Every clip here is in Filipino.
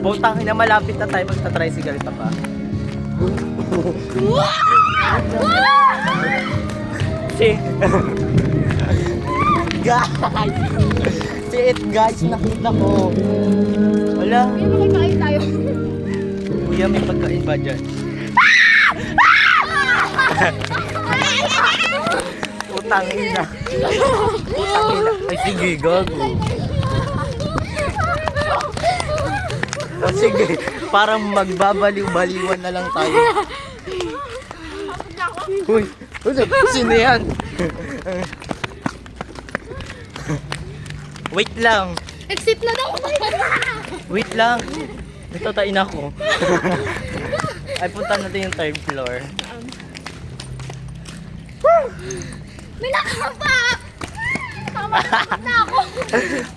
Putang ina, malapit na tayo magta-tricycle pa pa. Si guys! Si it guys, nakita ko. Wala. Hindi mo kain tayo. Kuya, may pagkain ba dyan? Putang ina. Putang ina. Ay sige, gago. O sige, parang magbabaliw-baliwan na lang tayo. Uy, sino yan? Wait lang. Exit na daw. Wait lang. Natatain ako. Ay, punta natin yung third floor. May nakapa! Tama na ako.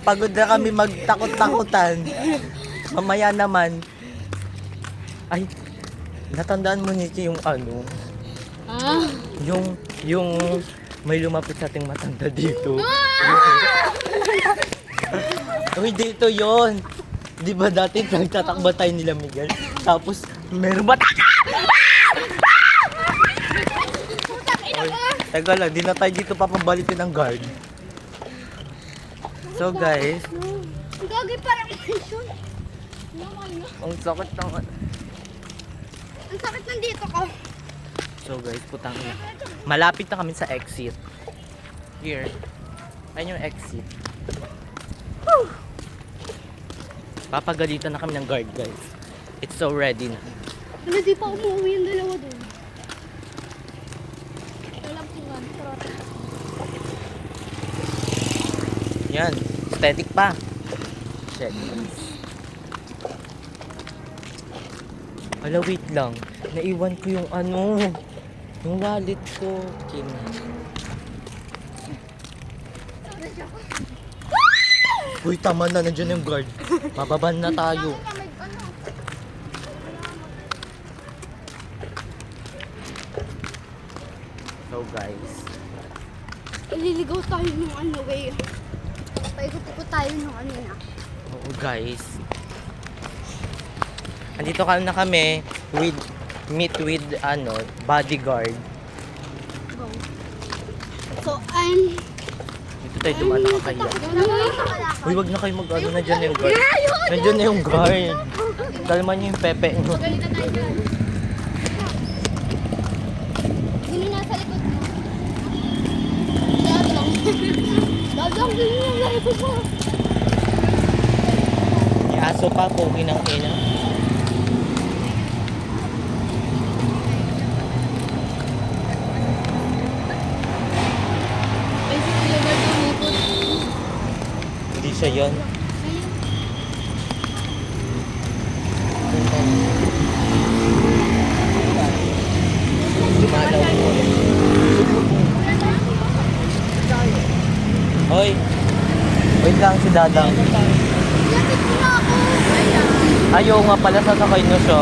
Pagod na kami magtakot-takutan. Mamaya naman. Ay, natandaan mo Nikki yung ano? Ah. Yung may lumapit sa ating matanda dito. Uy, dito yon. Di ba dati nagtatakba tayo nila Miguel? Tapos, meron ba? Oy, teka lang, di na tayo dito papabalikin ng guard. So guys, Gagi parang yun. ang sakit ng... Ang sakit nandito ko. So guys, putang ina. Malapit na kami sa exit. Here. Ayun yung exit. Whew! Papagalitan na kami ng guard guys. It's so ready na. Ano, di pa umuwi yung dalawa doon. Walang pingan. Yan. Static pa. Shit. Hala, wait lang. Naiwan ko yung ano. Yung wallet ko. Kim. Uy, tama na. Nandiyan yung guard. Mababan na tayo. So guys. Ililigaw tayo ng ano way. Paikot-ikot tayo ng ano na. Oo guys. Andito na kami with meet with ano, bodyguard. Go. So, I'm... Dito tayo dumaan nakakaya. Uy, wag na kayo mag-ano, nandiyan na yung guard. Nandiyan na yung guard. Kalma niyo yung pepe niyo. Magalitan tayo dyan. Yun yung nasa likod mo. Dadang. Dadang, yun yung nasa likod mo. May aso pa, pogi ng ina. Ay, si Kuya Bart umipot. Hindi siya yan. Dumalaw mo. Hoy! Wait lang si Dadang. Lapit mo na ako. Ayaw nga pala, sasakay na siya.